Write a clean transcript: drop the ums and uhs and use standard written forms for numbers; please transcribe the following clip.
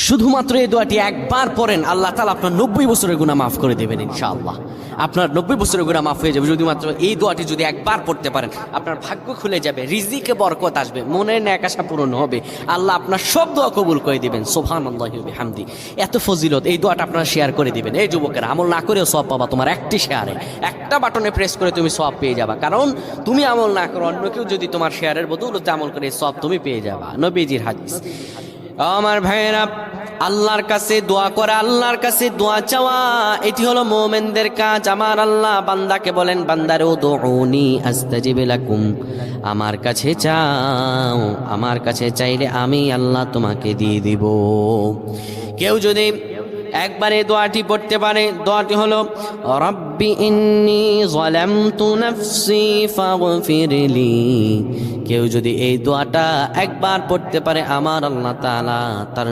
শুধুমাত্র এই দোয়াটি একবার পড়েন, আল্লাহ তাআলা আপনার 90 বছরের গুনাহ মাফ করে দেবেন ইনশাআল্লাহ। আপনার 90 বছরের গুনাহ মাফ হয়ে যাবে শুধুমাত্র এই দোয়াটি যদি একবার পড়তে পারেন। আপনার ভাগ্য খুলে যাবে, রিজিকে বরকত আসবে, মনের ন্যাক আশা পূরণ হবে, আল্লাহ আপনার সব দোয়া কবুল করে দিবেন। সুবহানাল্লাহি ওয়া বিহামদি। এত ফজিলত, এই দোয়াটা আপনারা শেয়ার করে দিবেন। এই যুবকেরা, আমল না করেও সওয়াব পাবা। তোমার একটি শেয়ারে, একটা বাটনে প্রেস করে তুমি সওয়াব পেয়ে যাবা। কারণ তুমি আমল না করো, অন্য কেউ যদি তোমার শেয়ারের বদৌলতে আমল করে, সওয়াব তুমি পেয়ে যাবা। নবীজির হাদিস। আমার ভাইয়েরা, আল্লাহর কাছে দোয়া করা, আল্লাহর কাছে দোয়া চাওয়া, এটি হলো মুমিনদের কাজ। আমার আল্লাহ বান্দাকে বলেন, বান্দারে উদউনি আস্তাজিব লাকুম, আমার কাছে চাও, আমার কাছে চাইলে আমি আল্লাহ তোমাকে দিয়ে দিব। কেউ যদি একবারে দোয়াটি পড়তে পারে, দোয়াটি হলো রব্বি ইন্নী যালামতু নাফসি ফাগফিরলি। কেউ যদি এই দোয়াটা একবার পড়তে পারে, আমার আল্লাহ তাআলা তার